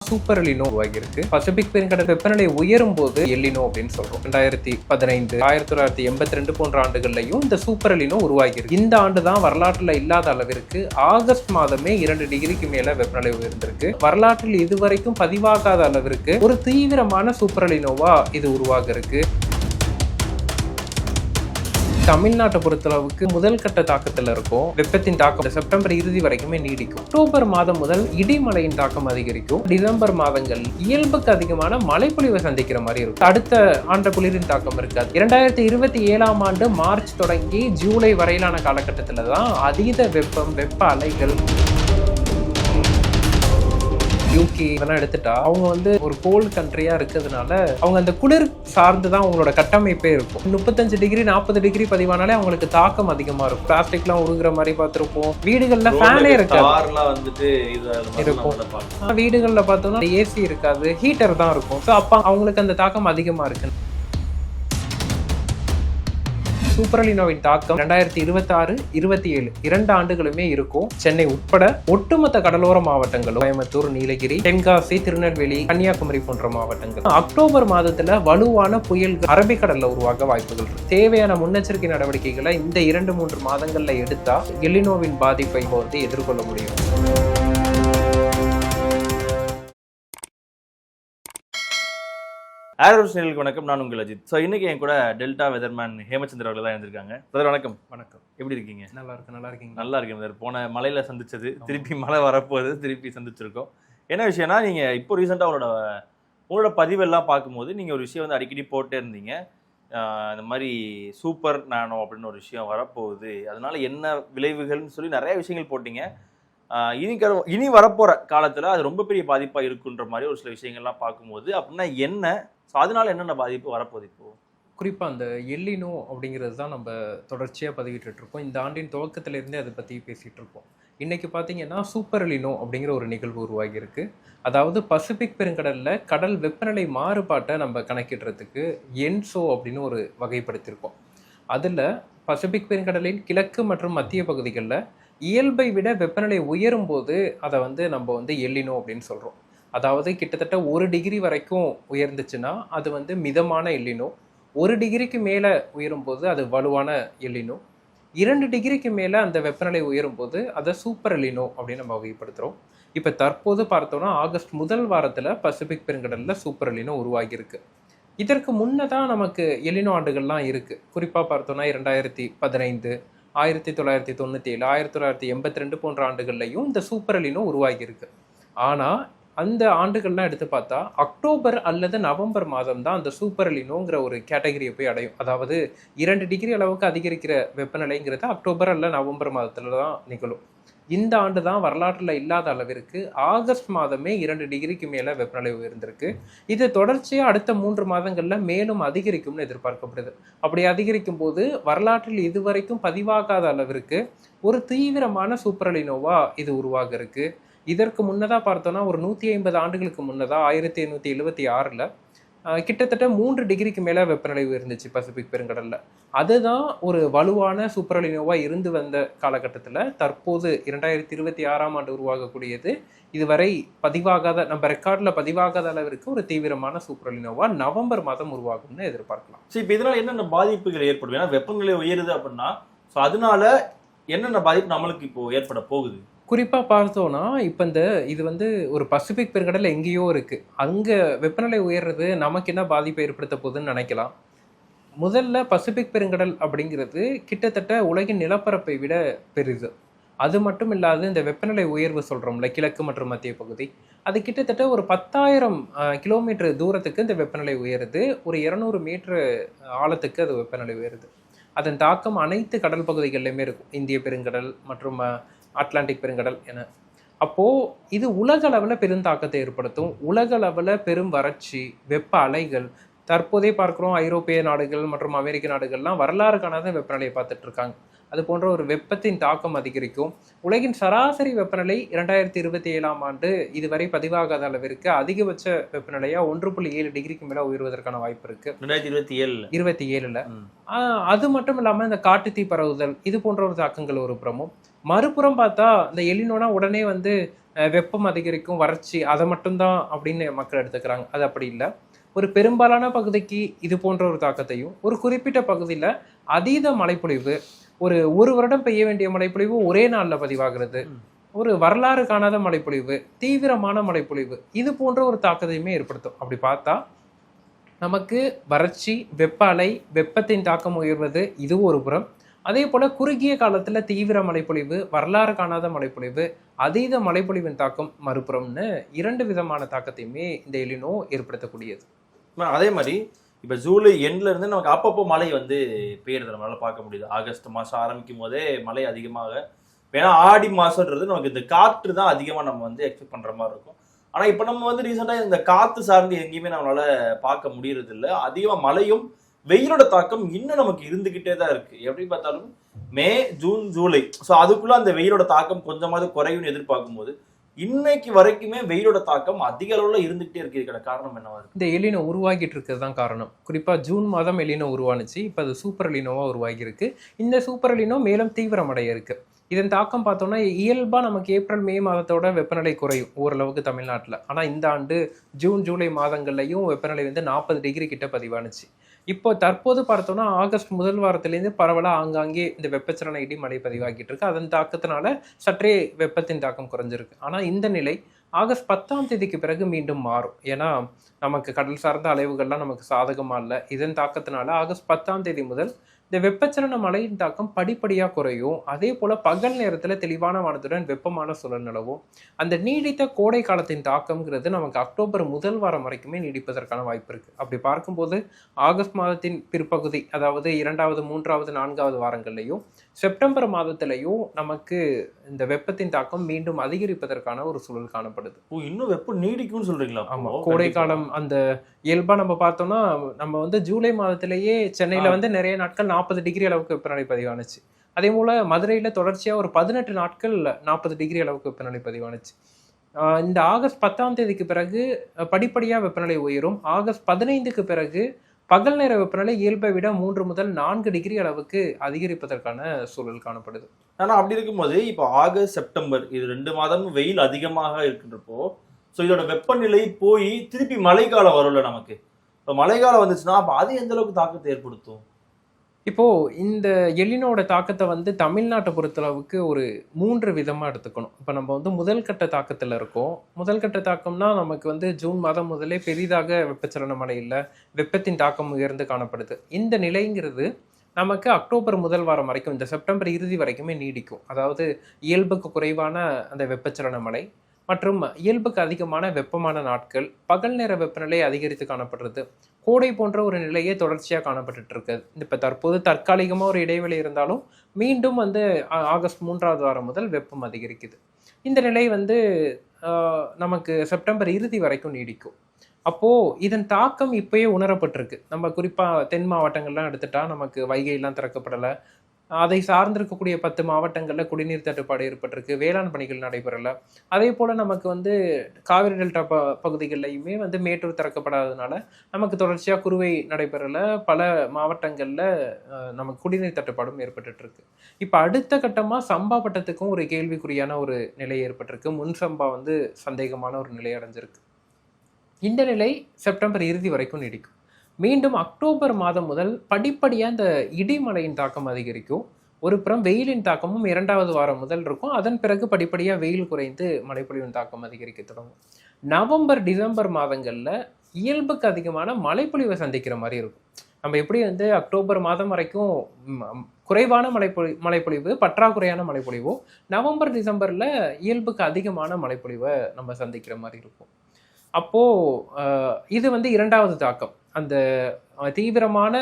Super El Niño உருவாகியிருக்கு. Pacific பெருங்கடல் வெப்பநிலை உயரும் போது எல்லினோ அப்படின்னு சொல்றோம். 2015, 1982 போன்ற ஆண்டுகள்லையும் இந்த சூப்பர் எலினோ உருவாகியிருக்கு. இந்த ஆண்டு தான் வரலாற்றுல இல்லாத அளவிற்கு ஆகஸ்ட் மாதமே 2 டிகிரிக்கு மேல வெப்பநிலை உயர்ந்திருக்கு. வரலாற்றில் இதுவரைக்கும் பதிவாகாத அளவிற்கு ஒரு தீவிரமான சூப்பர் எலினோவா இது உருவாக இருக்கு. தமிழ்நாட்டை பொறுத்தளவுக்கு முதல் கட்ட தாக்கத்தில் இருக்கும். வெப்பத்தின் தாக்கம் செப்டம்பர் இறுதி வரைக்குமே நீடிக்கும். அக்டோபர் மாதம் முதல் இடிமழையின் தாக்கம் அதிகரிக்கும். டிசம்பர் மாதங்கள் இயல்புக்கு அதிகமான மழைப்பொழிவை சந்திக்கிற மாதிரி இருக்கும். அடுத்த ஆண்டு குளிரின் தாக்கம் இருக்காது. 2027ஆம் ஆண்டு மார்ச் தொடங்கி ஜூலை வரையிலான காலகட்டத்தில் தான் அதீத வெப்பம், வெப்ப அலைகள். யூகே இதெல்லாம் எடுத்துட்டா அவங்க ஒரு கோல்டு கண்ட்ரியா இருக்கிறதுனால அவங்க அந்த குளிர் சார்ந்து தான் அவங்களோட கட்டமைப்பே இருக்கும். 35 டிகிரி 40 டிகிரி பதிவானாலே அவங்களுக்கு தாக்கம் அதிகமா இருக்கும். பிளாஸ்டிக்லாம் உருகுற மாதிரி பார்த்துருப்போம். வீடுகள்ல ஃபேனே இருக்காது இருக்கும். வீடுகள்ல பார்த்தோம்னா ஏசி இருக்காது, ஹீட்டர் தான் இருக்கும். ஸோ அப்ப அவங்களுக்கு அந்த தாக்கம் அதிகமா இருக்கு. சூப்பர் எலினோவின் தாக்கம் 2026, 27 2 ஆண்டுகளுமே இருக்கும். சென்னை உட்பட ஒட்டுமொத்த கடலோர மாவட்டங்களும், கோயம்புத்தூர், நீலகிரி, தென்காசி, திருநெல்வேலி, கன்னியாகுமரி போன்ற மாவட்டங்கள் அக்டோபர் மாதத்துல வலுவான புயல்கள் அரபிக்கடல்ல உருவாக வாய்ப்புகள் இருக்கு. தேவையான முன்னெச்சரிக்கை நடவடிக்கைகளை இந்த 2-3 மாதங்கள்ல எடுத்தா எலினோவின் பாதிப்பை எதிர்கொள்ள முடியும். ஆரோஸ்நேலுக்கு வணக்கம். நான் உங்கள் அஜித். ஸோ இன்னைக்கு என் கூட டெல்டா வெதர்மேன் ஹேமச்சந்திர அவர்கள் தான் இருந்திருக்காங்க. பிரதர் வணக்கம். வணக்கம். எப்படி இருக்கீங்க? நல்லா இருக்கு. நல்லா இருக்கீங்க? நல்லா இருக்கேன் பிரதர். போன மலையில சந்திச்சது, திருப்பி மழை வரப்போகுது, திருப்பி சந்திச்சிருக்கோம். என்ன விஷயம்னா, நீங்க இப்போ ரீசெண்டாக உங்களோட பதிவெல்லாம் பார்க்கும்போது நீங்க ஒரு விஷயம் அடிக்கடி போட்டே இருந்தீங்க. இந்த மாதிரி சூப்பர் நானோ அப்படின்னு ஒரு விஷயம் வரப்போகுது, அதனால என்ன விளைவுகள்னு சொல்லி நிறைய விஷயங்கள் போட்டீங்க. இனி வரப்போற காலத்துல அது ரொம்ப பெரிய பாதிப்பா இருக்குன்ற மாதிரி ஒரு சில விஷயங்கள்லாம் பார்க்கும்போது அப்படின்னா என்ன, அதனால என்னென்ன பாதிப்பு வரப்போகுது? இப்போ குறிப்பாக அந்த எல்லினோ அப்படிங்கிறது தான் நம்ம தொடர்ச்சியாக பதிவிட்டு இருக்கோம். இந்த ஆண்டின் துவக்கத்திலேருந்தே அதை பற்றி பேசிகிட்டு இருக்கோம். இன்றைக்கி பார்த்தீங்கன்னா சூப்பர் எலினோ அப்படிங்கிற ஒரு நிகழ்வு உருவாகியிருக்கு. அதாவது பசிபிக் பெருங்கடலில் கடல் வெப்பநிலை மாறுபாட்டை நம்ம கணக்கிடுறதுக்கு என்சோ அப்படின்னு ஒரு வகைப்படுத்தியிருக்கோம். அதில் பசிபிக் பெருங்கடலின் கிழக்கு மற்றும் மத்திய பகுதிகளில் இயல்பை விட வெப்பநிலை உயரும் போது அதை நம்ம எல்லினோ அப்படின்னு சொல்கிறோம். அதாவது கிட்டத்தட்ட 1 டிகிரி வரைக்கும் உயர்ந்துச்சுன்னா அது மிதமான எல்லினோ. 1 டிகிரிக்கு மேலே உயரும்போது அது வலுவான எல்லினோ. 2 டிகிரிக்கு மேலே அந்த வெப்பநிலை உயரும் போது அதை சூப்பர் எல்லினோ அப்படின்னு நம்ம வகைப்படுத்துகிறோம். இப்போ தற்போது பார்த்தோம்னா ஆகஸ்ட் முதல் வாரத்தில் பசிபிக் பெருங்கடலில் சூப்பர் எல்லினோ உருவாகியிருக்கு. இதற்கு முன்னதான் நமக்கு எல்லினோ ஆண்டுகள்லாம் இருக்குது. குறிப்பாக பார்த்தோம்னா 2015, 1997, 1982 போன்ற ஆண்டுகள்லையும் இந்த சூப்பர் எல்லினோ உருவாகியிருக்கு. ஆனால் அந்த ஆண்டுகள்லாம் எடுத்து பார்த்தா அக்டோபர் அல்லது நவம்பர் மாதம் தான் அந்த சூப்பர் எலினோங்கிற ஒரு கேட்டகரியை போய் அடையும். அதாவது 2 டிகிரி அளவுக்கு அதிகரிக்கிற வெப்பநிலைங்கிறது அக்டோபர் அல்ல நவம்பர் மாதத்துல தான் நிகழும். இந்த ஆண்டு தான் வரலாற்றில் இல்லாத அளவிற்கு ஆகஸ்ட் மாதமே 2 டிகிரிக்கு மேலே வெப்பநிலை உயர்ந்திருக்கு. இது தொடர்ச்சியாக அடுத்த 3 மாதங்களில் மேலும் அதிகரிக்கும்னு எதிர்பார்க்கப்படுது. அப்படி அதிகரிக்கும் போது வரலாற்றில் இதுவரைக்கும் பதிவாகாத அளவிற்கு ஒரு தீவிரமான சூப்பர் எலினோவா இது உருவாக இருக்கு. இதற்கு முன்னதாக பார்த்தோன்னா ஒரு 150 ஆண்டுகளுக்கு முன்னதாக 1876 கிட்டத்தட்ட 3 டிகிரிக்கு மேலே வெப்பநிலை உயர்ந்துச்சு பசிபிக் பெருங்கடலில். அதுதான் ஒரு வலுவான சூப்பர் எலினோவா இருந்து வந்த காலகட்டத்தில் தற்போது 2026ஆம் ஆண்டு உருவாகக்கூடியது இதுவரை பதிவாகாத, நம்ம ரெக்கார்டில் பதிவாகாத அளவிற்கு ஒரு தீவிரமான சூப்பர் எலினோவா நவம்பர் மாதம் உருவாகும்னு எதிர்பார்க்கலாம். சரி, இப்போ இதனால் என்னென்ன பாதிப்புகள் ஏற்படும்? ஏன்னா வெப்பநிலை உயருது அப்படின்னா ஸோ அதனால என்னென்ன பாதிப்பு நம்மளுக்கு இப்போ ஏற்பட போகுது? குறிப்பாக பார்த்தோன்னா இப்போ இது ஒரு பசிபிக் பெருங்கடல் எங்கேயோ இருக்குது. அங்கே வெப்பநிலை உயர்றது நமக்கு என்ன பாதிப்பை ஏற்படுத்த போகுதுன்னு நினைக்கலாம். முதல்ல பசிபிக் பெருங்கடல் அப்படிங்கிறது கிட்டத்தட்ட உலகின் நிலப்பரப்பை விட பெரிது. அது மட்டும் இல்லாது இந்த வெப்பநிலை உயர்வு சொல்கிறோம்ல கிழக்கு மற்றும் மத்திய பகுதி, அது கிட்டத்தட்ட ஒரு 10,000 கிலோமீட்டர் தூரத்துக்கு இந்த வெப்பநிலை உயருது. ஒரு 200 மீட்டர் ஆழத்துக்கு அது வெப்பநிலை உயருது. அதன் தாக்கம் அனைத்து கடல் பகுதிகளிலுமே இருக்கும். இந்திய பெருங்கடல் மற்றும் அட்லாண்டிக் பெருங்கடல் என. அப்போது இது உலக அளவில் பெரும் தாக்கத்தை ஏற்படுத்தும். உலக அளவில் பெரும் வறட்சி, வெப்ப அலைகள். தற்போதே பார்க்குறோம் ஐரோப்பிய நாடுகள் மற்றும் அமெரிக்க நாடுகள்லாம் வரலாறு காணாத வெப்பநிலையை பார்த்துட்டு இருக்காங்க. அது போன்ற ஒரு வெப்பத்தின் தாக்கம் அதிகரிக்கும். உலகின் சராசரி வெப்பநிலை 2027ஆம் ஆண்டு இதுவரை பதிவாகாத அளவிற்கு அதிகபட்ச வெப்பநிலையா 1.7 டிகிரிக்கு மேல உயர்வதற்கான வாய்ப்பு இருக்கு 2027ல. அது மட்டும் இல்லாம இந்த காட்டுத்தீ பரவுதல் இது போன்ற ஒரு தாக்கங்கள் ஒரு புறமும். மறுபுறம் பார்த்தா இந்த எலினோனா உடனே வெப்பம் அதிகரிக்கும், வறட்சி அதை மட்டும்தான் அப்படின்னு மக்கள் எடுத்துக்கிறாங்க. அது அப்படி இல்லை. ஒரு பெரும்பாலான பகுதிக்கு இது போன்ற ஒரு தாக்கத்தையும், ஒரு குறிப்பிட்ட பகுதியில் அதீத மழைப்பொழிவு, ஒரு வருடம் பெய்ய வேண்டிய மழைப்பொழிவு ஒரே நாளில் பதிவாகிறது, ஒரு வரலாறு காணாத மழைப்பொழிவு, தீவிரமான மழைப்பொழிவு, இது போன்ற ஒரு தாக்கத்தையுமே ஏற்படுத்தும். அப்படி பார்த்தா நமக்கு வறட்சி, வெப்ப அலை, வெப்பத்தின் தாக்கம் உயர்வது இது ஒரு புறம். அதே போல குறுகிய காலத்துல தீவிர மழைப்பொழிவு, வரலாறு காணாத மழைப்பொழிவு, அதீத மழைப்பொழிவின் தாக்கம் மறுபுறம்னு 2 விதமான தாக்கத்தையுமே இந்த எலினோ ஏற்படுத்தக்கூடியது. அதே மாதிரி இப்ப ஜூலை எண்ட்ல இருந்து நமக்கு அப்பப்போ மழை வந்து பெய்யறது நம்மளால பார்க்க முடியுது. ஆகஸ்ட் மாசம் ஆரம்பிக்கும் போதே மழை அதிகமாக, ஏன்னா ஆடி மாசம்ன்றது நமக்கு இந்த காற்று தான் அதிகமா நம்ம வந்து எக்ஸ்பெக்ட் பண்ற மாதிரி இருக்கும். ஆனா இப்ப நம்ம வந்து ரீசெண்டா இந்த காத்து சார்ந்து எங்கேயுமே நம்மளால பார்க்க முடியறது இல்லை. அதிகமா மழையும் வெயிலோட தாக்கம் இன்னும் நமக்கு இருந்துகிட்டே தான் இருக்கு. எப்படி பார்த்தாலும் மே, ஜூன், ஜூலை, ஸோ அதுக்குள்ள அந்த வெயிலோட தாக்கம் கொஞ்சமாவது குறையும்னு எதிர்பார்க்கும் போது இன்னைக்கு வரைக்குமே வெயிலோட தாக்கம் அதிக அளவுல இருந்துகிட்டே இருக்கு. இதுக்கான காரணம் என்னவா இருக்கு? இந்த எலினோ உருவாகிட்டு இருக்கிறது தான் காரணம். குறிப்பா ஜூன் மாதம் எலினோ உருவானுச்சு. இப்போ அது சூப்பர் எலினோவா உருவாகி இருக்கு. இந்த சூப்பர் எலினோ மேலும் தீவிரமடைய இருக்கு. இதன் தாக்கம் பார்த்தோம்னா இயல்பா நமக்கு ஏப்ரல் மே மாதத்தோட வெப்பநிலை குறையும் ஓரளவுக்கு தமிழ்நாட்டில். ஆனால் இந்த ஆண்டு ஜூன் ஜூலை மாதங்கள்லையும் வெப்பநிலை வந்து 40 டிகிரி கிட்ட பதிவானுச்சு. இப்போ தற்போது பார்த்தோம்னா ஆகஸ்ட் முதல் வாரத்திலேருந்து பரவலாக ஆங்காங்கே இந்த வெப்பச்சலன இடி மழை பதிவாகிட்டு இருக்கு. அதன் தாக்கத்தினால சற்றே வெப்பத்தின் தாக்கம் குறைஞ்சிருக்கு. ஆனால் இந்த நிலை ஆகஸ்ட் 10ஆம் தேதிக்கு பிறகு மீண்டும் மாறும். ஏன்னா நமக்கு கடல் சார்ந்த அலைவுகள்லாம் நமக்கு சாதகமாக இல்லை. இதன் தாக்கத்தினால ஆகஸ்ட் 10ஆம் தேதி முதல் இந்த வெப்பச்சலன மழையின் தாக்கம் படிப்படியாக குறையும். அதே போல பகல் நேரத்தில் தெளிவான வானத்துடன் வெப்பமான சூழல் நிலவும். அந்த நீடித்த கோடை காலத்தின் தாக்கம்ங்கிறது நமக்கு அக்டோபர் முதல் வாரம் வரைக்குமே நீடிப்பதற்கான வாய்ப்பு இருக்கு. அப்படி பார்க்கும்போது ஆகஸ்ட் மாதத்தின் பிற்பகுதி, அதாவது 2வது, 3வது, 4வது வாரங்கள்லையும் செப்டம்பர் மாதத்திலையும் நமக்கு இந்த வெப்பத்தின் தாக்கம் மீண்டும் அதிகரிப்பதற்கான ஒரு சூழல் காணப்படுது. இன்னும் வெப்பம் நீடிக்கும்னு சொல்றீங்களா? ஆமா, கோடை காலம் அந்த இயல்பா நம்ம பார்த்தோம்னா நம்ம வந்து ஜூலை மாதத்திலேயே சென்னையில வந்து நிறைய நாட்கள் 40 டிகிரி அளவுக்கு வெப்பநிலை பதிவானுச்சு. அதே போல மதுரையில தொடர்ச்சியா ஒரு 18 நாட்கள் 40 டிகிரி அளவுக்கு வெப்பநிலை பதிவானுச்சு. இந்த ஆகஸ்ட் 10ஆம் தேதிக்கு பிறகு படிப்படியா வெப்பநிலை உயரும். ஆகஸ்ட் 15க்கு பிறகு பகல் நேர வெப்பநிலை இயல்பை விட 3 முதல் 4 டிகிரி அளவுக்கு அதிகரிப்பதற்கான சூழல் காணப்படுது. ஆனா அப்படி இருக்கும்போது இப்போ ஆகஸ்ட், செப்டம்பர் இது 2 மாதமும் வெயில் அதிகமாக இருக்கின்றப்போ, ஸோ இதோட வெப்பநிலை போய் திருப்பி மழைக்காலம் வரும்ல நமக்கு. இப்போ மழைக்காலம் வந்துச்சுன்னா அப்போ அது எந்த அளவுக்கு தாக்கத்தை ஏற்படுத்தும்? இப்போ இந்த எலினோட தாக்கத்தை வந்து தமிழ்நாட்டை பொறுத்தளவுக்கு ஒரு 3 விதமா எடுத்துக்கணும். இப்போ நம்ம வந்து முதல் கட்ட தாக்கத்துல இருக்கோம். முதல் கட்ட தாக்கம்னா நமக்கு வந்து ஜூன் மாதம் முதலே பெரிதாக வெப்பச்சலன மழை இல்லை, வெப்பத்தின் தாக்கம் உயர்ந்து காணப்படுது. இந்த நிலைங்கிறது நமக்கு அக்டோபர் முதல் வாரம் வரைக்கும், இந்த செப்டம்பர் இறுதி வரைக்குமே நீடிக்கும். அதாவது இயல்புக்கு குறைவான அந்த வெப்பச்சலன மழை மற்றும் இயல்புக்கு அதிகமான வெப்பமான நாட்கள், பகல் நேர வெப்பநிலை அதிகரித்து காணப்படுறது, கோடை போன்ற ஒரு நிலையே தொடர்ச்சியாக காணப்பட்டு இருக்குது. இப்போ தற்போது தற்காலிகமாக ஒரு இடைவெளி இருந்தாலும் மீண்டும் வந்து ஆகஸ்ட் 3வது வாரம் முதல் வெப்பம் அதிகரிக்குது. இந்த நிலை வந்து நமக்கு செப்டம்பர் இறுதி வரைக்கும் நீடிக்கும். அப்போது இதன் தாக்கம் இப்போயே உணரப்பட்டிருக்கு. நம்ம குறிப்பாக தென் மாவட்டங்கள்லாம் எடுத்துட்டா நமக்கு வைகையெல்லாம் திறக்கப்படலை. அதை சார்ந்திருக்கக்கூடிய 10 மாவட்டங்களில் குடிநீர் தட்டுப்பாடு ஏற்பட்டிருக்கு, வேளாண் பணிகள் நடைபெறலை. அதே போல் நமக்கு வந்து காவிரி டெல்டா பகுதிகளிலையுமே வந்து மேட்டூர் திறக்கப்படாததுனால நமக்கு தொடர்ச்சியாக குறுவை நடைபெறலை. பல மாவட்டங்களில் நமக்கு குடிநீர் தட்டுப்பாடும் ஏற்பட்டுருக்கு. இப்போ அடுத்த கட்டமாக சம்பா பட்டத்துக்கும் ஒரு கேள்விக்குறியான ஒரு நிலை ஏற்பட்டிருக்கு. முன் சம்பா வந்து சந்தேகமான ஒரு நிலை அடைஞ்சிருக்கு. இந்த நிலை செப்டம்பர் இறுதி வரைக்கும் நீடிக்கும். மீண்டும் அக்டோபர் மாதம் முதல் படிப்படியாக இந்த இடிமழையின் தாக்கம் அதிகரிக்கும். ஒரு புறம் வெயிலின் தாக்கமும் 2வது வாரம் முதல் இருக்கும். அதன் பிறகு படிப்படியாக வெயில் குறைந்து மழைப்பொழிவின் தாக்கம் அதிகரிக்க தொடங்கும். நவம்பர், டிசம்பர் மாதங்களில் இயல்புக்கு அதிகமான மழைப்பொழிவை சந்திக்கிற மாதிரி இருக்கும். நம்ம எப்படி வந்து அக்டோபர் மாதம் வரைக்கும் குறைவான மழைப்பொழிவு, பற்றாக்குறையான மழைப்பொழிவோ, நவம்பர் டிசம்பரில் இயல்புக்கு அதிகமான மழைப்பொழிவை நம்ம சந்திக்கிற மாதிரி இருக்கும். அப்போது இது வந்து 2வது தாக்கம். அந்த தீவிரமான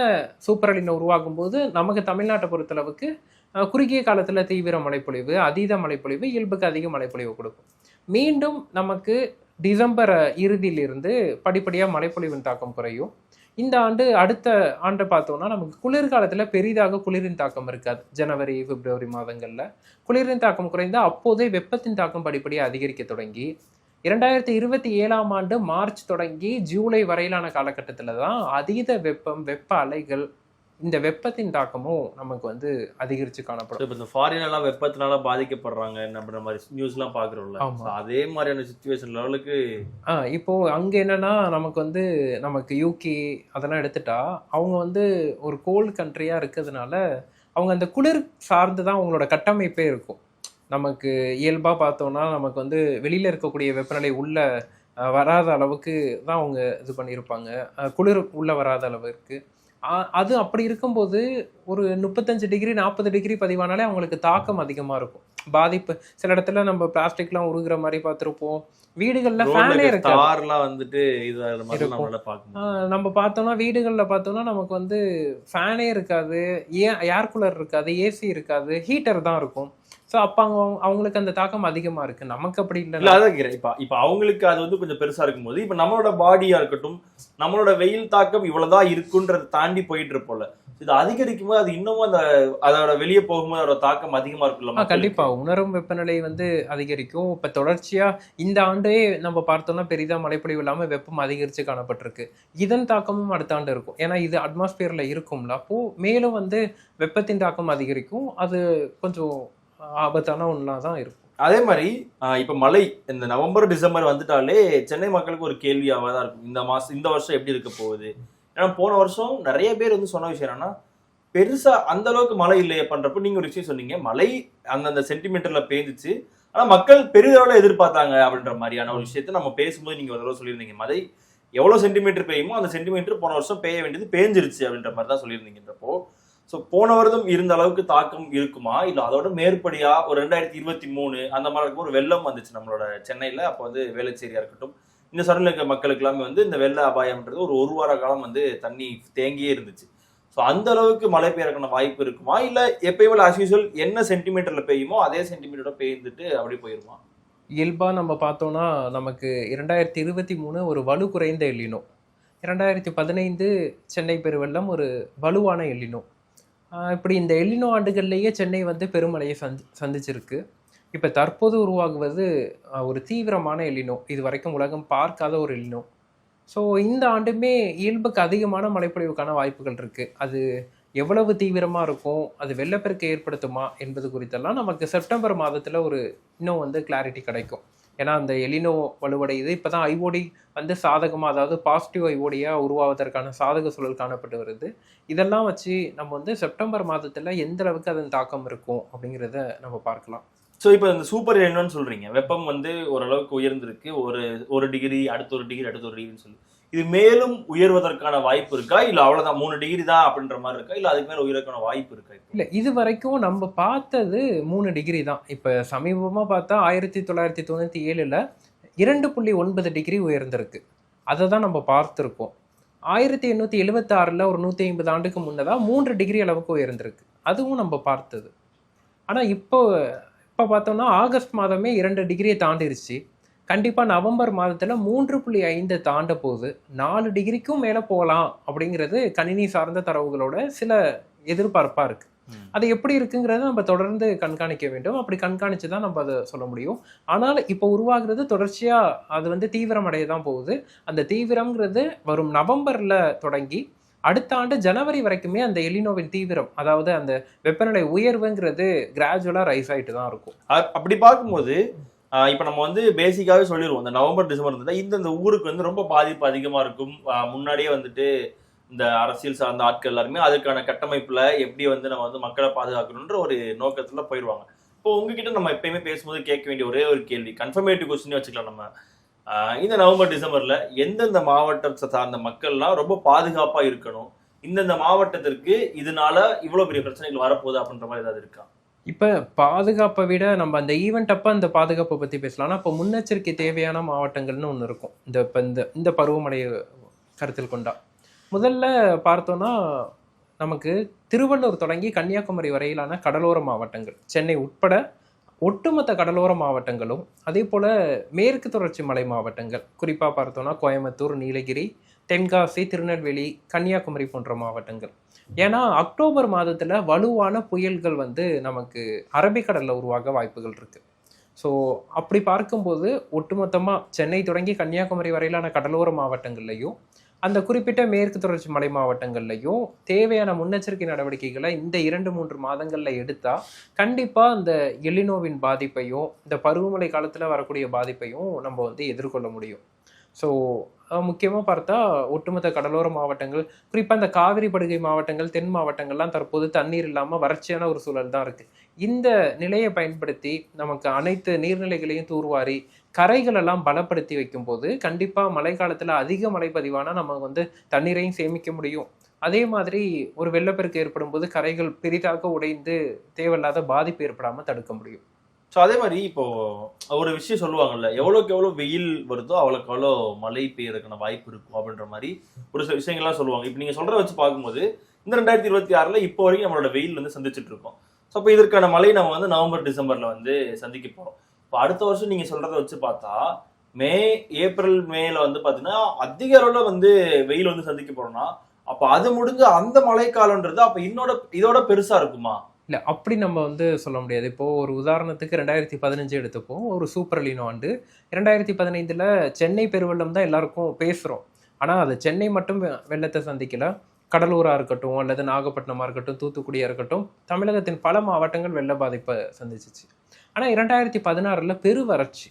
சூப்பர் எலினோ உருவாகும் போது நமக்கு தமிழ்நாட்டை பொறுத்தளவுக்கு குறுகிய காலத்தில் தீவிர மழைப்பொழிவு, அதீத மழைப்பொழிவு, இயல்புக்கு அதிக மழைப்பொழிவு கொடுக்கும். மீண்டும் நமக்கு டிசம்பர் இறுதியிலிருந்து படிப்படியாக மழைப்பொழிவின் தாக்கம் குறையும். இந்த ஆண்டு அடுத்த ஆண்டு பார்த்தோம்னா நமக்கு குளிர்காலத்தில் பெரிதாக குளிரின் தாக்கம் இருக்காது. ஜனவரி, பிப்ரவரி மாதங்களில் குளிரின் தாக்கம் குறைந்தால் அப்போதே வெப்பத்தின் தாக்கம் படிப்படியாக அதிகரிக்க தொடங்கி 2027ஆம் ஆண்டு மார்ச் தொடங்கி ஜூலை வரையிலான காலகட்டத்தில் தான் அதீத வெப்பம், வெப்ப அலைகள், இந்த வெப்பத்தின் தாக்கமும் நமக்கு வந்து அதிகரித்து காணப்படும். இப்போ இந்த ஃபாரின் எல்லாம் வெப்பத்தினால பாதிக்கப்படுறாங்க அப்படின்ற மாதிரி நியூஸ்லாம் பார்க்குறோம்ல. ஆமா. அதே மாதிரியான சுச்சுவேஷன் லெவலுக்கு இப்போ அங்கே என்னன்னா நமக்கு வந்து நமக்கு யூகே அதெல்லாம் எடுத்துட்டா அவங்க வந்து ஒரு கோல்டு கண்ட்ரியாக இருக்கிறதுனால அவங்க அந்த குளிர் சார்ந்து தான் அவங்களோட கட்டமைப்பே இருக்கும். நமக்கு இயல்பாக பார்த்தோம்னா நமக்கு வந்து வெளியில் இருக்கக்கூடிய வெப்பநிலை உள்ள வராத அளவுக்கு தான் அவங்க இது பண்ணியிருப்பாங்க. குளிர் உள்ள வராத அளவுக்கு. அது அப்படி இருக்கும்போது ஒரு 35 டிகிரி 40 டிகிரி பதிவானாலே அவங்களுக்கு தாக்கம் அதிகமாக இருக்கும். பாதிப்பு சில இடத்துல நம்ம பிளாஸ்டிக்லாம் உருகுற மாதிரி பார்த்துருப்போம். வீடுகளில் ஃபேனே இருக்காது. கார்லாம் வந்துட்டு இதாகிற மாதிரி நம்மளால பார்க்கணும். நம்ம பார்த்தோம்னா வீடுகளில் பார்த்தோம்னா நமக்கு வந்து ஃபேனே இருக்காது, ஏர் கூலர் இருக்காது, ஏசி இருக்காது, ஹீட்டர் தான் இருக்கும். ஸோ அப்போ அவங்களுக்கு அந்த தாக்கம் அதிகமாக இருக்குது. நமக்கு அப்படி இல்லை. அதான் கேட்குறேன். இப்போ அவங்களுக்கு அது வந்து கொஞ்சம் பெருசாக இருக்கும்போது இப்போ நம்மளோட பாடியாக இருக்கட்டும், நம்மளோட வெயில் தாக்கம் இவ்வளோதான் இருக்குன்றதை தாண்டி போயிட்டு இருப்போம்ல. இது அதிகரிக்கும் போது அது இன்னமும் அதோட வெளியே போகும்போது அதோட தாக்கம் அதிகமாக இருக்குல்ல. கண்டிப்பாக உணரும் வெப்பநிலை வந்து அதிகரிக்கும். இப்போ தொடர்ச்சியாக இந்த ஆண்டே நம்ம பார்த்தோம்னா பெரிதாக மழைப்பொழிவு இல்லாமல் வெப்பம் அதிகரித்து காணப்பட்டிருக்கு. இதன் தாக்கமும் அடுத்த ஆண்டு இருக்கும். ஏன்னா இது அட்மாஸ்பியரில் இருக்கும்ல. அப்போது மேலும் வந்து வெப்பத்தின் தாக்கம் அதிகரிக்கும். அது கொஞ்சம் ஆபத்தான ஒன்றா தான் இருக்கும். அதே மாதிரி இப்போ மழை இந்த நவம்பர் டிசம்பர் வந்துட்டாலே சென்னை மக்களுக்கு ஒரு கேள்வியாக தான் இருக்கும். இந்த வருஷம் எப்படி இருக்க போகுது? ஏன்னா போன வருஷம் நிறைய பேர் வந்து சொன்ன விஷயம் என்னன்னா பெருசா அந்த அளவுக்கு மழை இல்லையே பண்றப்ப நீங்க ஒரு விஷயம் சொன்னீங்க, மழை அந்தந்த சென்டிமீட்டர்ல பெய்ஞ்சிச்சு, ஆனா மக்கள் பெரிதளவுல எதிர்பார்த்தாங்க அப்படின்ற மாதிரியான ஒரு விஷயத்த நம்ம பேசும்போது நீங்க ஒரு தடவை சொல்லியிருந்தீங்க. மழை எவ்வளவு சென்டிமீட்டர் பெய்யுமோ அந்த சென்டிமீட்டர் போன வருஷம் பெய்ய வேண்டியது பேஞ்சிருச்சு அப்படின்ற மாதிரி தான் சொல்லியிருந்தீங்கன்றப்போ, ஸோ போன வருடம் இருந்த அளவுக்கு தாக்கம் இருக்குமா, இல்லை அதோட மேற்படியா ஒரு 2023 அந்த மாதிரி இருக்கும் ஒரு வெள்ளம் வந்துச்சு நம்மளோட சென்னையில். அப்போ வந்து வேளச்சேரியா இருக்கட்டும், இந்த சரணில் இருக்க மக்களுக்கு எல்லாமே வந்து இந்த வெள்ள அபாயம்ன்றது ஒரு வார காலம் வந்து தண்ணி தேங்கியே இருந்துச்சு. ஸோ அந்த அளவுக்கு மழை பெய்யறதுக்கான வாய்ப்பு இருக்குமா, இல்லை எப்பயும் ஆஸ் யூசுவல் என்ன சென்டிமீட்டர்ல பெய்யுமோ அதே சென்டிமீட்டரோட பெய்ந்துட்டு அப்படி போயிருமா? இயல்பாக நம்ம பார்த்தோம்னா நமக்கு 2023 ஒரு வலு குறைந்த எல்லினோ, 2015 சென்னை பெருவெள்ளம் ஒரு வலுவான எல்லினோ. இப்படி இந்த எல்லினோ ஆண்டுகள்லேயே சென்னை வந்து பெருமழையை சந்திச்சிருக்கு. இப்போ தற்போது உருவாகுவது ஒரு தீவிரமான எல்லினோ, இது வரைக்கும் உலகம் பார்க்காத ஒரு எல்லினோ. ஸோ இந்த ஆண்டுமே இயல்புக்கு அதிகமான மழைப்பொழிவுக்கான வாய்ப்புகள் இருக்குது. அது எவ்வளவு தீவிரமாக இருக்கும், அது வெள்ளப்பெருக்கை ஏற்படுத்துமா என்பது குறித்தெல்லாம் நமக்கு செப்டம்பர் மாதத்தில் இன்னும் வந்து கிளாரிட்டி கிடைக்கும். ஏன்னா அந்த எலினோ வலுவடையுது. இப்போ தான் ஐஓடி வந்து சாதகமாக, அதாவது பாசிட்டிவ் ஐஓடியாக உருவாவதற்கான சாதக சூழல் காணப்பட்டு வருது. இதெல்லாம் வச்சு நம்ம வந்து செப்டம்பர் மாதத்தில் எந்த அளவுக்கு அதன் தாக்கம் இருக்கும் அப்படிங்கிறத நம்ம பார்க்கலாம். ஸோ இப்போ இந்த சூப்பர் எல்னினோன்னு சொல்கிறீங்க, வெப்பம் வந்து ஓரளவுக்கு உயர்ந்திருக்கு, ஒரு டிகிரி அடுத்த ஒரு டிகிரின்னு சொல்லி இது மேலும் உயர்வதற்கான வாய்ப்பு இருக்கா, இல்லை அவ்வளோதான் 3 டிகிரி தான் அப்படின்ற மாதிரி இருக்கா, இல்லை அதுக்கு மேலே உயர்வதற்கான வாய்ப்பு இருக்கா? இல்லை, இது வரைக்கும் நம்ம பார்த்தது 3 டிகிரி தான். இப்போ சமீபமாக பார்த்தா 1997 2.9 டிகிரி உயர்ந்திருக்கு. அதை தான் நம்ம பார்த்துருக்கோம். 1876 ஒரு 150 ஆண்டுக்கு முன்னதாக 3 டிகிரி அளவுக்கு உயர்ந்திருக்கு. அதுவும் நம்ம பார்த்தது. ஆனால் இப்போ பார்த்தோம்னா ஆகஸ்ட் மாதமே 2 டிகிரியை தாண்டிருச்சு. கண்டிப்பாக நவம்பர் மாதத்தில் 3.5 தாண்ட போகுது. 4 டிகிரிக்கும் மேலே போகலாம் அப்படிங்கிறது கணினி சார்ந்த தரவுகளோட சில எதிர்பார்ப்பாக இருக்குது. அது எப்படி இருக்குங்கிறத நம்ம தொடர்ந்து கண்காணிக்க வேண்டும். அப்படி கண்காணித்து தான் நம்ம அதை சொல்ல முடியும். ஆனால் இப்போ உருவாகிறது தொடர்ச்சியாக அது வந்து தீவிரம் அடைய தான் போகுது. அந்த தீவிரம்ங்கிறது வரும் நவம்பரில் தொடங்கி அடுத்த ஆண்டு ஜனவரி வரைக்குமே அந்த எலினோவின் தீவிரம், அதாவது அந்த வெப்பநிலை உயர்வுங்கிறது கிராஜுவலாக ரைஸ் ஆகிட்டு தான் இருக்கும். அப்படி பார்க்கும்போது இப்போ நம்ம வந்து பேசிக்காகவே சொல்லிடுவோம், இந்த நவம்பர் டிசம்பர் இருந்தால் இந்த ஊருக்கு வந்து ரொம்ப பாதிப்பு அதிகமாக இருக்கும். முன்னாடியே வந்துட்டு இந்த அரசியல் சார்ந்த ஆட்கள் எல்லாருமே அதுக்கான கட்டமைப்புல எப்படி வந்து நம்ம வந்து மக்களை பாதுகாக்கணுன்ற ஒரு நோக்கத்துல போயிடுவாங்க. இப்போ உங்ககிட்ட நம்ம எப்பயுமே பேசும்போது கேட்க வேண்டிய ஒரே ஒரு கேள்வி, கன்ஃபர்மேட்டிவ் கொஸ்டினே வச்சுக்கலாம் நம்ம, இந்த நவம்பர் டிசம்பர்ல எந்தெந்த மாவட்டத்தை சார்ந்த மக்கள்லாம் ரொம்ப பாதுகாப்பா இருக்கணும், இந்தந்த மாவட்டத்திற்கு இதனால இவ்வளவு பெரிய பிரச்சனைகள் வரப்போகுது அப்படின்ற மாதிரி ஏதாவது இருக்கா? இப்போ பாதுகாப்பை விட நம்ம அந்த ஈவெண்ட் அப்போ அந்த பாதுகாப்பை பற்றி பேசலாம்னா, இப்போ முன்னெச்சரிக்கை தேவையான மாவட்டங்கள்னு ஒன்று இருக்கும். இந்த பருவமழையை கருத்தில் கொண்டா முதல்ல பார்த்தோன்னா நமக்கு திருவள்ளூர் தொடங்கி கன்னியாகுமரி வரையிலான கடலோர மாவட்டங்கள், சென்னை உட்பட ஒட்டுமொத்த கடலோர மாவட்டங்களும், அதே போல் மேற்கு தொடர்ச்சி மலை மாவட்டங்கள், குறிப்பாக பார்த்தோன்னா கோயம்புத்தூர், நீலகிரி, தென்காசி, திருநெல்வேலி, கன்னியாகுமரி போன்ற மாவட்டங்கள். ஏன்னா அக்டோபர் மாதத்தில் வலுவான புயல்கள் வந்து நமக்கு அரபிக்கடலில் உருவாக வாய்ப்புகள் இருக்குது. ஸோ அப்படி பார்க்கும்போது ஒட்டுமொத்தமாக சென்னை தொடங்கி கன்னியாகுமரி வரையிலான கடலோர மாவட்டங்கள்லையும் அந்த குறிப்பிட்ட மேற்கு தொடர்ச்சி மலை மாவட்டங்கள்லையும் தேவையான முன்னெச்சரிக்கை நடவடிக்கைகளை இந்த 2-3 மாதங்களில் எடுத்தால் கண்டிப்பாக இந்த எலினோவின் பாதிப்பையும் இந்த பருவமழை காலத்தில் வரக்கூடிய பாதிப்பையும் நம்ம வந்து எதிர்கொள்ள முடியும். ஸோ முக்கியமாக பார்த்தா ஒட்டுமொத்த கடலோர மாவட்டங்கள், குறிப்பாக இந்த காவிரி படுகை மாவட்டங்கள், தென் மாவட்டங்கள்லாம் தற்போது தண்ணீர் இல்லாமல் வறட்சியான ஒரு சூழல் தான் இருக்குது. இந்த நிலையை பயன்படுத்தி நமக்கு அனைத்து நீர்நிலைகளையும் தூர்வாரி கரைகளெல்லாம் பலப்படுத்தி வைக்கும்போது கண்டிப்பாக மழை காலத்தில் அதிக மழை பதிவானால் நம்ம வந்து தண்ணீரையும் சேமிக்க முடியும். அதே மாதிரி ஒரு வெள்ளப்பெருக்கு ஏற்படும் போது கரைகள் பெரிதாக உடைந்து தேவையில்லாத பாதிப்பு ஏற்படாமல் தடுக்க முடியும். ஸோ அதே மாதிரி இப்போ ஒரு விஷயம் சொல்லுவாங்கல்ல, எவ்வளோக்கு எவ்வளோ வெயில் வருதோ அவ்வளோக்கு எவ்வளோ மழை பெய்யறதுக்கான வாய்ப்பு இருக்கும் அப்படின்ற மாதிரி ஒரு சில விஷயங்கள்லாம் சொல்லுவாங்க. இப்போ நீங்கள் சொல்கிற வச்சு பார்க்கும்போது இந்த 2026 இப்போ வரைக்கும் நம்மளோட வெயில் வந்து சந்திச்சுட்டு இருக்கோம். ஸோ அப்போ இதற்கான மழை நம்ம வந்து நவம்பர் டிசம்பரில் வந்து சந்திக்க போகிறோம். இப்போ அடுத்த வருஷம் நீங்கள் சொல்கிறத வச்சு பார்த்தா ஏப்ரல் மேல வந்து பார்த்தீங்கன்னா அதிக அளவில் வந்து வெயில் வந்து சந்திக்க போகிறோம்னா அப்போ அது முடிஞ்ச அந்த மழைக்காலன்றது அப்போ இதோட பெருசாக இருக்குமா? இல்லை, அப்படி நம்ம வந்து சொல்ல முடியாது. இப்போது ஒரு உதாரணத்துக்கு 2015 எடுத்துப்போம். ஒரு சூப்பர் எலினோ ஆண்டு. 2015 சென்னை பெருவெள்ளம் தான் எல்லாருக்கும் பேசுகிறோம். ஆனால் அது சென்னை மட்டும் வெள்ளத்தை சந்திக்கல. கடலூராக இருக்கட்டும், அல்லது நாகப்பட்டினமாக இருக்கட்டும், தூத்துக்குடியாக இருக்கட்டும், தமிழகத்தின் பல மாவட்டங்கள் வெள்ள பாதிப்பை சந்திச்சிச்சு. ஆனால் 2016 பெரு வறட்சி.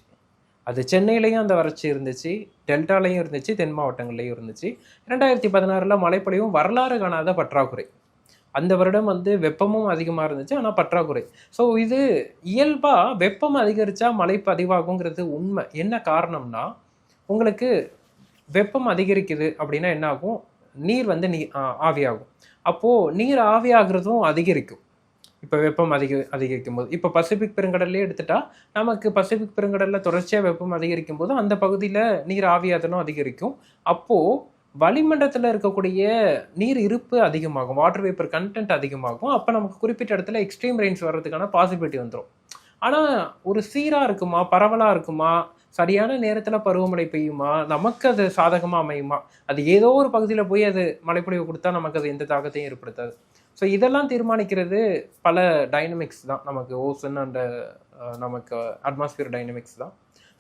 அது சென்னையிலையும் அந்த வறட்சி இருந்துச்சு, டெல்டாலையும் இருந்துச்சு, தென் மாவட்டங்கள்லையும் இருந்துச்சு. 2016 மழைப்பொழிவும் வரலாறு காணாத பற்றாக்குறை. அந்த வருடம் வந்து வெப்பமும் அதிகமாக இருந்துச்சு, ஆனால் பற்றாக்குறை. ஸோ இது இயல்பாக வெப்பம் அதிகரித்தா மழை பதிவாகுங்கிறது உண்மை. என்ன காரணம்னா, உங்களுக்கு வெப்பம் அதிகரிக்குது அப்படின்னா என்ன ஆகும், நீர் வந்து ஆவியாகும். அப்போது நீர் ஆவியாகிறதும் அதிகரிக்கும். இப்போ வெப்பம் அதிகரிக்கும் போது, இப்போ பசிபிக் பெருங்கடல்லே எடுத்துட்டா நமக்கு பசிபிக் பெருங்கடலில் தொடர்ச்சியாக வெப்பம் அதிகரிக்கும் போது அந்த பகுதியில் நீர் ஆவியாதலும் அதிகரிக்கும். அப்போது வளிமண்டலத்தில் இருக்கக்கூடிய நீர் இருப்பு அதிகமாகும், வாட்டர் வேப்பர் கண்டென்ட் அதிகமாகும். அப்போ நமக்கு குறிப்பிட்ட இடத்துல எக்ஸ்ட்ரீம் ரெயின்ஸ் வர்றதுக்கான பாசிபிலிட்டி வந்துடும். ஆனால் ஒரு சீராக இருக்குமா, பரவலாக இருக்குமா, சரியான நேரத்தில் பருவமழை பெய்யுமா, நமக்கு அது சாதகமாக அமையுமா, அது ஏதோ ஒரு பகுதியில் போய் அது மழைப்பொழிவு கொடுத்தா நமக்கு அது எந்த தாக்கத்தையும் ஏற்படுத்தாது. ஸோ இதெல்லாம் தீர்மானிக்கிறது பல டைனமிக்ஸ் தான். நமக்கு ஓசன் அண்ட் நமக்கு அட்மாஸ்பியர் டைனமிக்ஸ் தான்.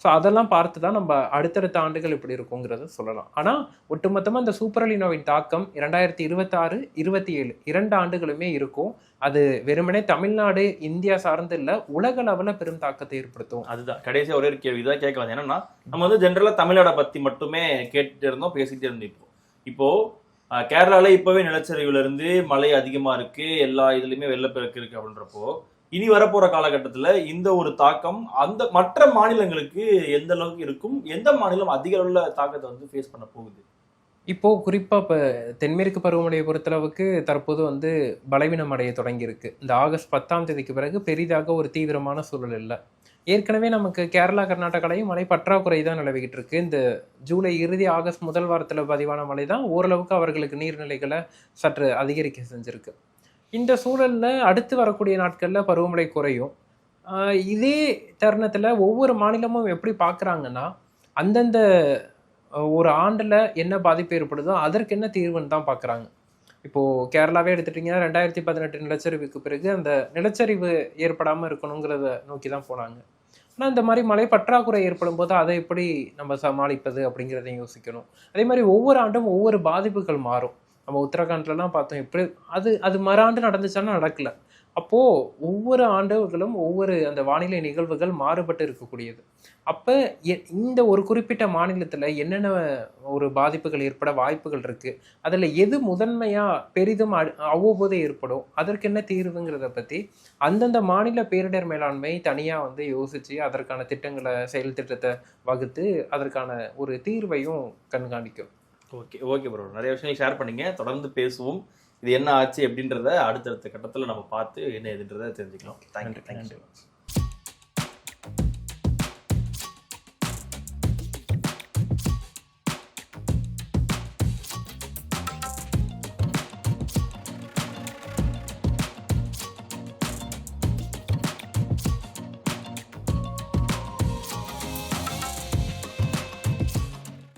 ஸோ அதெல்லாம் பார்த்து தான் நம்ம அடுத்தடுத்த ஆண்டுகள் எப்படி இருக்குங்கிறத சொல்லலாம். ஆனால் ஒட்டுமொத்தமாக இந்த சூப்பர் எலினோவின் தாக்கம் 2026, 27 2 ஆண்டுகளுமே இருக்கும். அது வெறுமனே தமிழ்நாடு, இந்தியா சார்ந்து இல்லை, உலக லெவலில் பெரும் தாக்கத்தை ஏற்படுத்தும். அதுதான் கடைசியாக ஒரே ஒரு கேள்வி தான் கேட்க வந்தேன். என்னன்னா, நம்ம வந்து ஜென்ரலாக தமிழ்நாடை பற்றி மட்டுமே கேட்டுட்டு இருந்தோம், பேசிக்கிட்டே இருந்தோம். இப்போ கேரளால இப்போவே நிலச்சரிவுல இருந்து மழை அதிகமாக இருக்கு, எல்லா இதுலையுமே வெள்ளப்பெருக்கு இருக்கு அப்படின்றப்போ இனி வரப்போற காலகட்டத்துல இந்த ஒரு தாக்கம் அந்த மற்ற மாநிலங்களுக்கு எந்த அளவுக்கு இருக்கும், எந்த மாநிலம் அதிக அளவுல தாக்கத்தை வந்து ஃபேஸ் பண்ண போகுது? இப்போ குறிப்பா இப்போ தென்மேற்கு பருவமழையை பொறுத்தளவுக்கு தற்போது வந்து பலவீனம் அடைய தொடங்கியிருக்கு. இந்த ஆகஸ்ட் 10ஆம் தேதிக்கு பிறகு பெரிதாக ஒரு தீவிரமான சூழல் இல்லை. ஏற்கனவே நமக்கு கேரளா, கர்நாடகாலையும் மழை பற்றாக்குறை தான் நிலவிக்கிட்டு இருக்கு. இந்த ஜூலை இறுதி, ஆகஸ்ட் முதல் வாரத்தில் பதிவான மழை தான் ஓரளவுக்கு அவர்களுக்கு நீர்நிலைகளை சற்று அதிகரிக்க செஞ்சிருக்கு. இந்த சூழலில் அடுத்து வரக்கூடிய நாட்களில் பருவமழை குறையும். இதே தருணத்தில் ஒவ்வொரு மாநிலமும் எப்படி பார்க்குறாங்கன்னா, அந்தந்த ஒரு ஆண்டில் என்ன பாதிப்பு ஏற்படுதோ அதற்கு என்ன தீர்வுன்னு தான் பார்க்குறாங்க. இப்போது கேரளாவே எடுத்துட்டிங்கன்னா 2018 நிலச்சரிவுக்கு பிறகு அந்த நிலச்சரிவு ஏற்படாமல் இருக்கணுங்கிறத நோக்கி தான் போனாங்க. ஆனால் இந்த மாதிரி மழை பற்றாக்குறை ஏற்படும் போது அதை எப்படி நம்ம சமாளிப்பது அப்படிங்கிறதையும் யோசிக்கணும். அதே மாதிரி ஒவ்வொரு ஆண்டும் ஒவ்வொரு பாதிப்புகள் மாறும். நம்ம உத்தரகாண்ட்லாம் பார்த்தோம், எப்படி அது மறாண்டு நடந்துச்சான்னா நடக்கல. அப்போது ஒவ்வொரு ஆண்டுகளும் ஒவ்வொரு அந்த வானிலை நிகழ்வுகள் மாறுபட்டு இருக்கக்கூடியது. அப்போ இந்த ஒரு குறிப்பிட்ட மாநிலத்தில் என்னென்ன ஒரு பாதிப்புகள் ஏற்பட வாய்ப்புகள் இருக்குது, அதில் எது முதன்மையாக பெரிதும் அவ்வப்போது ஏற்படும், அதற்கு என்ன தீர்வுங்கிறத பற்றி அந்தந்த மாநில பேரிடர் மேலாண்மை தனியாக வந்து யோசித்து அதற்கான திட்டங்களை, செயல் திட்டத்தை வகுத்து அதற்கான ஒரு தீர்வையும் கண்காணிக்கும். ஓகே ப்ரோ, நிறைய விஷயங்கள் ஷேர் பண்ணீங்க. தொடர்ந்து பேசுவோம். இது என்ன ஆச்சு அப்படின்றத அடுத்தடுத்த கட்டத்தில் நம்ம பார்த்து என்ன எதுன்றதை தெரிஞ்சுக்கலாம். தேங்க்யூ.